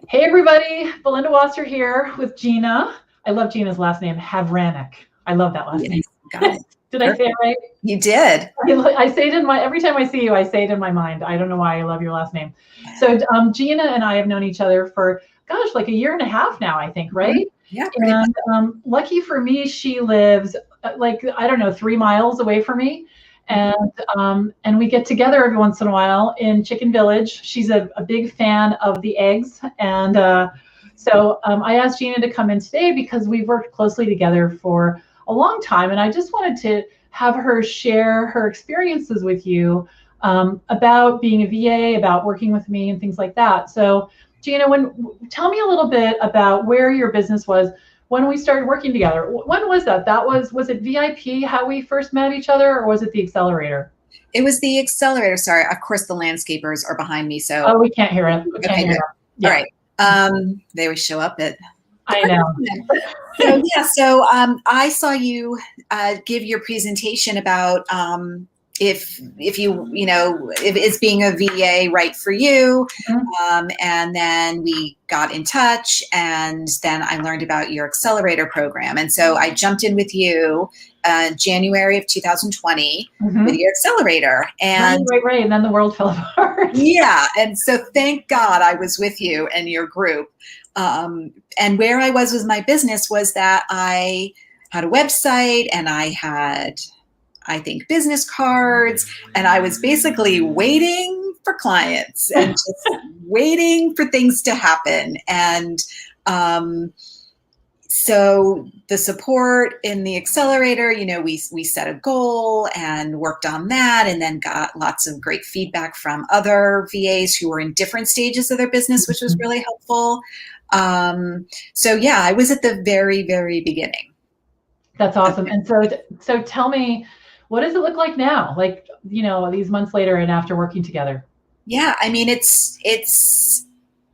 Hey everybody, Belinda Wasser here with Gina. I love Gina's last name, Havranek. I love that last name. Yes, got it. Did I say Perfect. it right? You did. I say it in my, every time I see you, I say it in my mind. I don't know why I love your last name. So Gina and I have known each other for, gosh, like a year and a half now, I think, Mhm. right? Yeah, pretty much. And lucky for me, she lives like, I don't know, 3 miles away from me. Mhm. And we get together every once in a while in Chicken Village. She's a big fan of the eggs. And I asked Gina to come in today because we've worked closely together for a long time. And I just wanted to have her share her experiences with you about being a VA, about working with me, and things like that. So, Gina, tell me a little bit about where your business was when we started working together. When was that? Was it VIP how we first met each other, or was it the accelerator? It was the accelerator. Sorry, of course the landscapers are behind me. So Oh, we can't hear it. We can't okay, hear good. it. All Yeah, right. They always show up at the I perfect know. time. So yeah, so I saw you give your presentation about if if it's being a VA right for you, Mhm. and then we got in touch, and then I learned about your accelerator program, and so I jumped in with you January of 2020 with Mhm. your accelerator, Right, and right, right. And then the world fell apart. yeah, and so thank God I was with you and your group. And where I was with my business was that I had a website and I had, I think, business cards, and I was basically waiting for clients and just waiting for things to happen. And um, so the support in the accelerator, we set a goal and worked on that, and then got lots of great feedback from other VAs who were in different stages of their business, which was really helpful. So yeah, I was at the very, very beginning. That's awesome. And so tell me, what does it look like now? Like, these months later and after working together. Yeah, I mean it's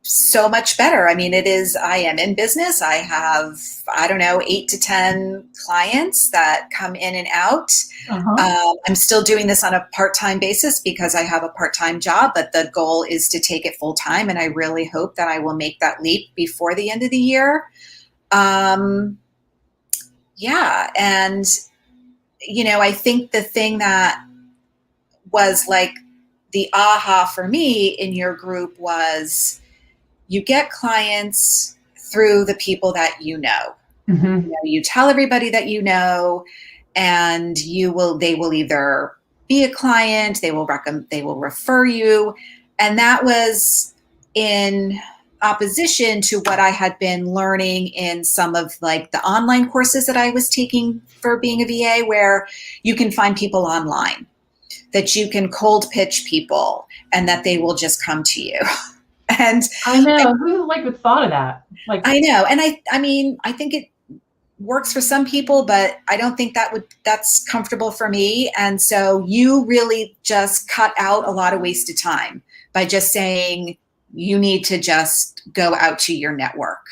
so much better. I mean, it is, I am in business. I have, I don't know, 8 to 10 clients that come in and out. Uh-huh. I'm still doing this on a part-time basis because I have a part-time job, but the goal is to take it full time. And I really hope that I will make that leap before the end of the year. Um, yeah. And, I think the thing that was like the aha for me in your group was you get clients through the people that you know. Hmm. You tell everybody that you know, and they will either be a client, they will refer you, and that was in opposition to what I had been learning in some of like the online courses that I was taking for being a VA, where you can find people online, that you can cold pitch people, and that they will just come to you. And I know. Who like would thought of that? Like, I know, and I mean, I think it works for some people, but I don't think that's comfortable for me. And so you really just cut out a lot of wasted time by just saying you need to just go out to your network,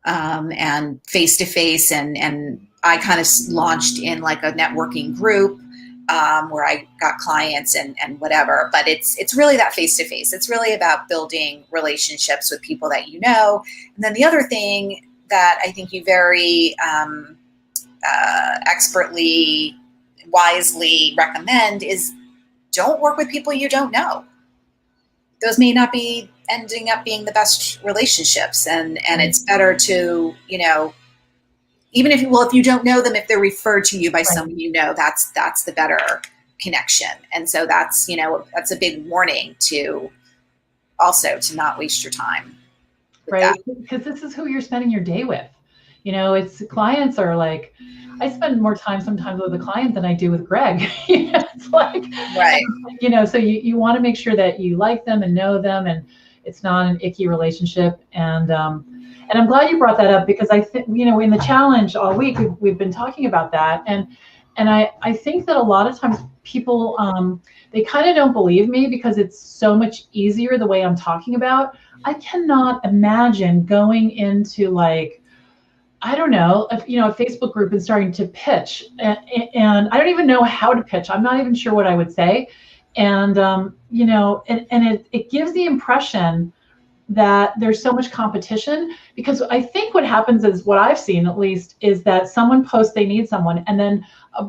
and face to face. And I kind of launched in like a networking group, where I got clients and whatever. But it's really that face to face. It's really about building relationships with people that you know. And then the other thing that I think you very expertly, wisely recommend is don't work with people you don't know. Those may not be ending up being the best relationships, and right, it's better to, even if you don't know them, if they're referred to you by right, someone you know, that's the better connection. And so that's a big warning to also to not waste your time with that. right. Because this is who you're spending your day with. It's clients are like, I spend more time sometimes with a client than I do with Greg. It's like, Right. so you want to make sure that you like them and know them, and it's not an icky relationship. And I'm glad you brought that up because I think, in the challenge all week, we've been talking about that. And I think that a lot of times people, they kind of don't believe me because it's so much easier the way I'm talking about. I cannot imagine going into like, I don't know, a Facebook group and starting to pitch, and I don't even know how to pitch. I'm not even sure what I would say, and it gives the impression that there's so much competition, because I think what happens is, what I've seen at least, is that someone posts they need someone, and then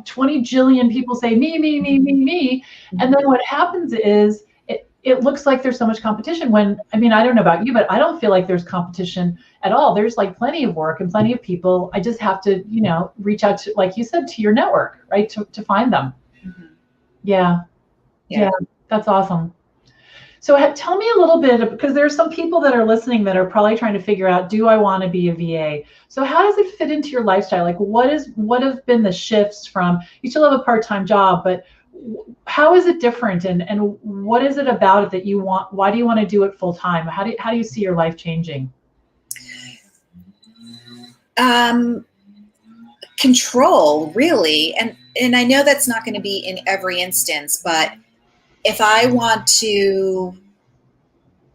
20 jillion people say me, me, me, me, me. And then what happens is it looks like there's so much competition, when, I mean, I don't know about you, but I don't feel like there's competition at all. There's like plenty of work and plenty of people. I just have to, reach out to, like you said, to your network, right? To find them. Mm-hmm. Yeah. That's awesome. So tell me a little bit, because there's some people that are listening that are probably trying to figure out, do I want to be a VA? So how does it fit into your lifestyle? Like, what have been the shifts from, you still have a part-time job, but how is it different, and what is it about it that you want? Why do you want to do it full time? How do you see your life changing? Control, really. And I know that's not going to be in every instance, but if I want to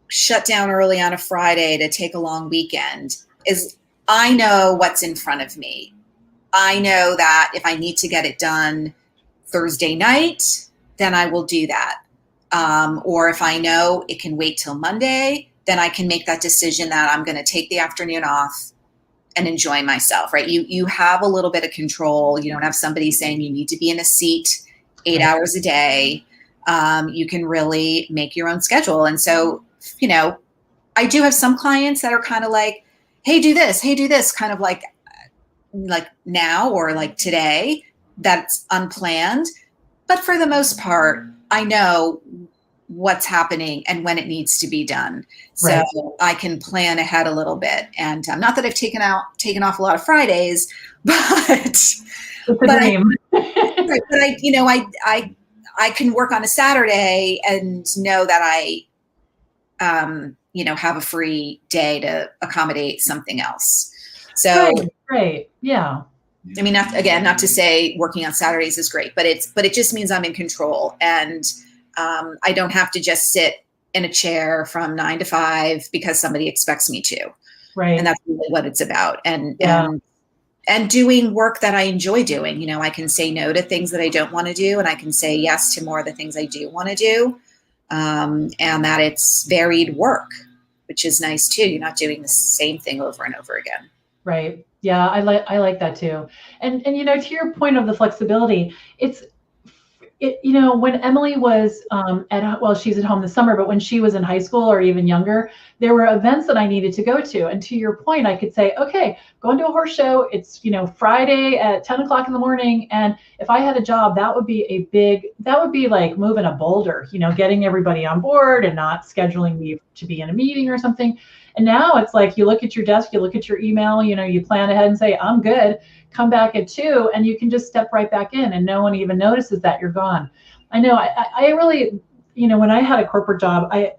shut down early on a Friday to take a long weekend, I know what's in front of me. I know that if I need to get it done Thursday night, then I will do that. Or if I know it can wait till Monday, then I can make that decision that I'm going to take the afternoon off and enjoy myself, right? You have a little bit of control. You don't have somebody saying you need to be in a seat 8 hours a day. You can really make your own schedule. And so, I do have some clients that are kind of like, hey, do this, kind of like now, or like today, that's unplanned. But for the most part, I know what's happening and when it needs to be done. So I can plan ahead a little bit. And not that I've taken off a lot of Fridays, but I can work on a Saturday and know that I have a free day to accommodate something else. So right. Yeah. I mean, not to say working on Saturdays is great, but it just means I'm in control, and I don't have to just sit in a chair from 9 to 5 because somebody expects me to. Right. And that's really what it's about. And doing work that I enjoy doing. I can say no to things that I don't want to do, and I can say yes to more of the things I do want to do. And that it's varied work, which is nice too. You're not doing the same thing over and over again. Right. Yeah, I like that too. And to your point of the flexibility, when Emily was she's at home this summer, but when she was in high school or even younger, there were events that I needed to go to. And to your point, I could say, okay, going to a horse show, it's, Friday at 10 o'clock in the morning. And if I had a job, that would be like moving a boulder, getting everybody on board and not scheduling me to be in a meeting or something. And now it's like, you look at your desk, you look at your email, you plan ahead and say, I'm good. Come back at 2, and you can just step right back in, and no one even notices that you're gone. I know I really, when I had a corporate job, I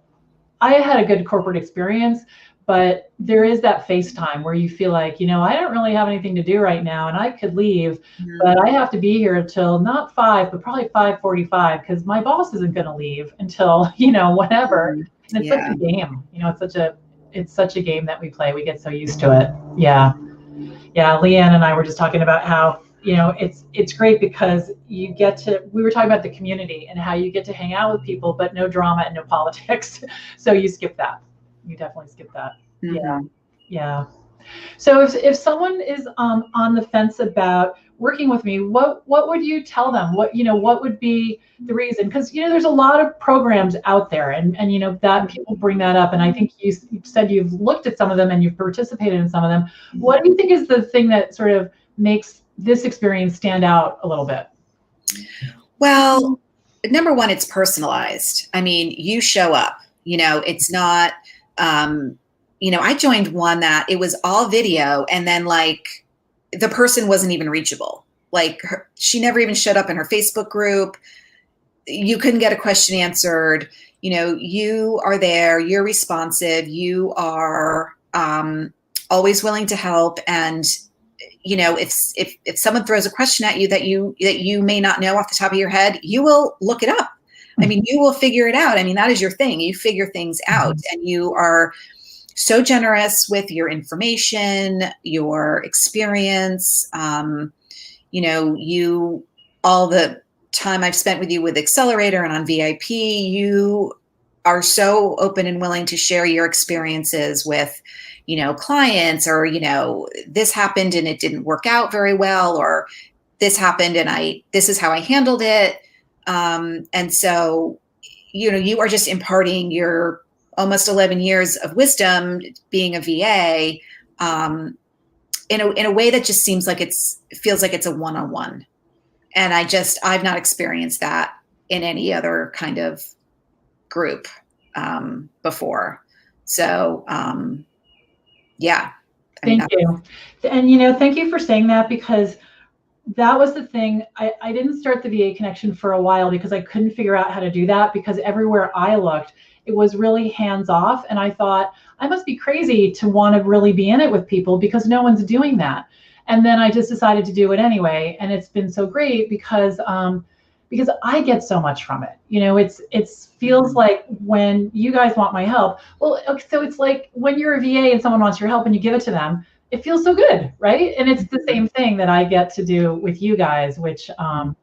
had a good corporate experience, but there is that FaceTime where you feel like, I don't really have anything to do right now, and I could leave, but I have to be here until not 5, but probably 5:45, because my boss isn't going to leave until, whatever. And it's such a game, it's such a game that we play. We get so used to it. Yeah. Leanne and I were just talking about how, it's great because we were talking about the community and how you get to hang out with people, but no drama and no politics. So you skip that. You definitely skip that. Mm-hmm. Yeah. So if someone is on the fence about working with me, what would you tell them? What would be the reason? Because there's a lot of programs out there, and that people bring that up, and I think you said you've looked at some of them and you've participated in some of them. What do you think is the thing that sort of makes this experience stand out a little bit? Well, number one, it's personalized. I mean, you show up. It's not. I joined one that it was all video, and then like the person wasn't even reachable. Like she never even showed up in her Facebook group. You couldn't get a question answered. You are there, you're responsive, you are always willing to help. And, if someone throws a question at you that you may not know off the top of your head, you will look it up. I mean, you will figure it out. I mean, that is your thing. You figure things out, and you are so generous with your information, your experience, all the time I've spent with you with Accelerator and on VIP, you are so open and willing to share your experiences with, clients, or, this happened and it didn't work out very well, or this happened and this is how I handled it. And so, you are just imparting your almost 11 years of wisdom being a VA, in a way that just seems like it feels like it's a one-on-one. And I've not experienced that in any other kind of group before. So, yeah. Thank you. And, thank you for saying that, because that was the thing. I didn't start the VA Connection for a while because I couldn't figure out how to do that, because everywhere I looked, it was really hands off. And I thought, I must be crazy to want to really be in it with people because no one's doing that. And then I just decided to do it anyway. And it's been so great because I get so much from it. It feels like when you guys want my help. Well, so it's like when you're a VA and someone wants your help and you give it to them, it feels so good, right? And it's the same thing that I get to do with you guys, which I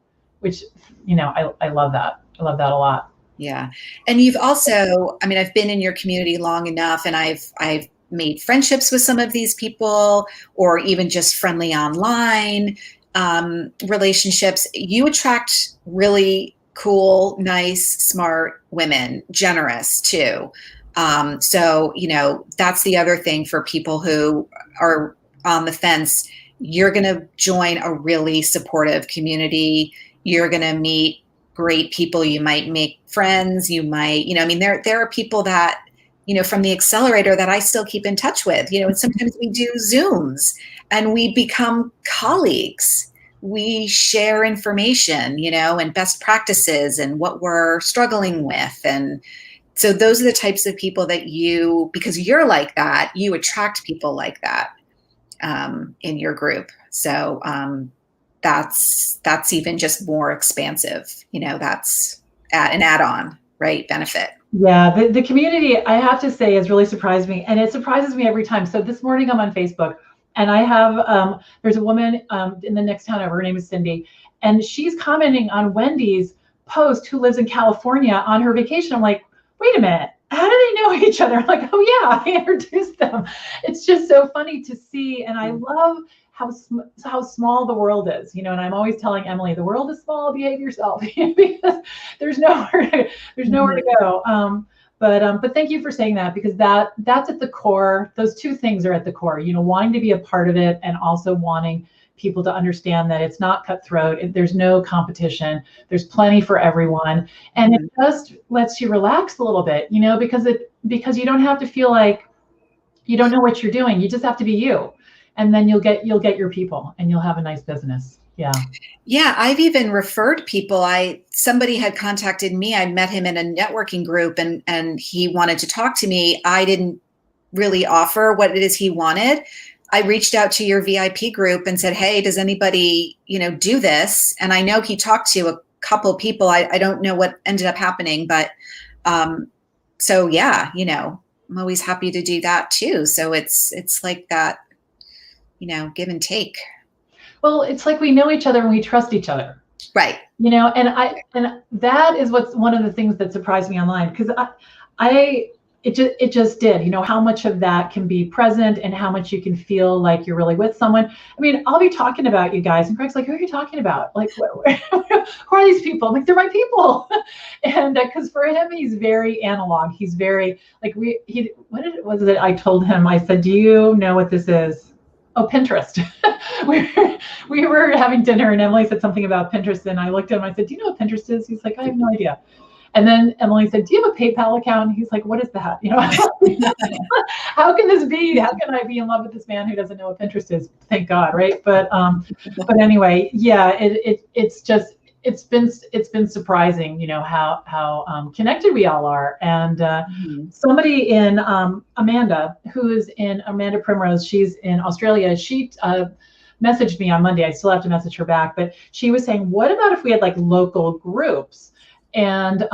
love that. I love that a lot. Yeah. And you've also, I've been in your community long enough, and I've made friendships with some of these people, or even just friendly online relationships. You attract really cool, nice, smart women, generous too. So, that's the other thing for people who are on the fence. You're going to join a really supportive community. You're going to meet great people. You might make friends. You might, there are people that, from the accelerator that I still keep in touch with, and sometimes we do Zooms and we become colleagues. We share information, and best practices and what we're struggling with. And so those are the types of people that because you're like that, you attract people like that in your group. So that's even just more expansive, that's an add-on, right? Benefit. Yeah, the community, I have to say, has really surprised me, and it surprises me every time. So this morning I'm on Facebook, and I have there's a woman in the next town over. Her name is Cindy, and she's commenting on Wendy's post, who lives in California, on her vacation. I'm like, wait a minute, how do they know each other? I'm like, oh yeah, I introduced them. It's just so funny to see, and I love how small the world is, and I'm always telling Emily, the world is small, behave yourself, because there's nowhere to go. But thank you for saying that, because that's at the core. Those two things are at the core, wanting to be a part of it, and also wanting people to understand that it's not cutthroat. There's no competition. There's plenty for everyone, and it just lets you relax a little bit, because you don't have to feel like you don't know what you're doing. You just have to be you. And then you'll get your people, and you'll have a nice business. Yeah. Yeah. I've even referred people. Somebody had contacted me. I met him in a networking group, and he wanted to talk to me. I didn't really offer what it is he wanted. I reached out to your VIP group and said, hey, does anybody, do this? And I know he talked to a couple people. I don't know what ended up happening, but so yeah, I'm always happy to do that too. So it's like that, give and take. Well, it's like we know each other and we trust each other. Right. And that is what's one of the things that surprised me online, because it just did, how much of that can be present and how much you can feel like you're really with someone. I'll be talking about you guys, and Craig's like, who are you talking about? Like, who are these people? I'm like, they're my people. And because for him, he's very analog. He's very like, what was it I told him? I said, do you know what this is? Oh, Pinterest. we were having dinner, and Emily said something about Pinterest, and I looked at him. I said, do you know what Pinterest is? He's like, I have no idea. And then Emily said, do you have a PayPal account? And he's like, what is that? How can this be? How can I be in love with this man who doesn't know what Pinterest is? Thank God, right? But anyway, yeah, it's been surprising, how connected we all are. And somebody in Amanda Primrose, she's in Australia. She messaged me on Monday. I still have to message her back, but she was saying, what about if we had like local groups? And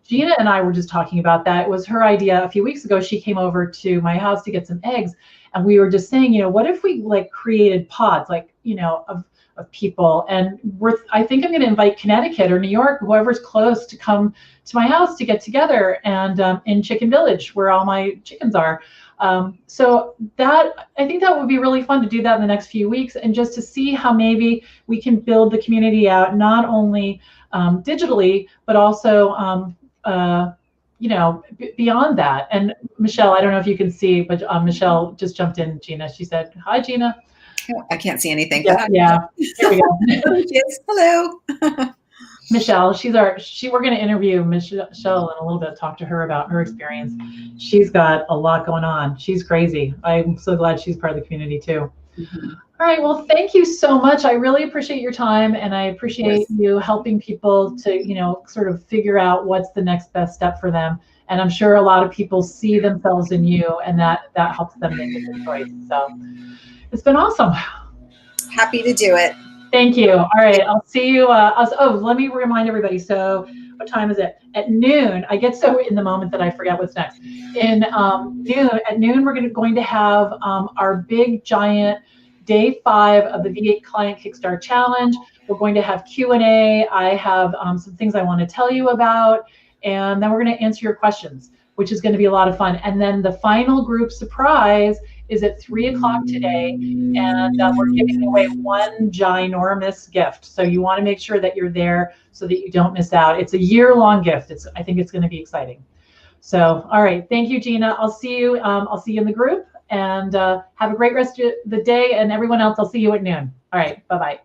Gina and I were just talking about that. It was her idea a few weeks ago. She came over to my house to get some eggs, and we were just saying, what if we like created pods, like, of people, and I think I'm going to invite Connecticut or New York, whoever's close, to come to my house to get together, and in Chicken Village, where all my chickens are. So that, I think that would be really fun to do that in the next few weeks, and just to see how maybe we can build the community out, not only digitally, but also beyond that. And Michelle, I don't know if you can see, but Michelle just jumped in. Gina, she said, "Hi, Gina." I can't see anything. Yeah, yeah. Here we go. Yes, hello. Michelle, we're going to interview Michelle in a little bit, talk to her about her experience. She's got a lot going on. She's crazy. I'm so glad she's part of the community too. Mm-hmm. All right, well, thank you so much. I really appreciate your time, and I appreciate you helping people to, sort of figure out what's the next best step for them. And I'm sure a lot of people see themselves in you, and that helps them make a good choice. So it's been awesome. Happy to do it. Thank you. All right, I'll see you. Let me remind everybody. So what time is it? At noon. I get so in the moment that I forget what's next. At noon, we're going to have our big, giant day 5 of the V8 Client Kickstart Challenge. We're going to have Q&A. I have some things I want to tell you about, and then we're going to answer your questions, which is going to be a lot of fun. And then the final group surprise is at 3 o'clock today, and we're giving away one ginormous gift. So you want to make sure that you're there so that you don't miss out. It's a year-long gift. I think it's going to be exciting. So, all right, thank you, Gina. I'll see you in the group, and have a great rest of the day. And everyone else, I'll see you at noon. All right, bye-bye.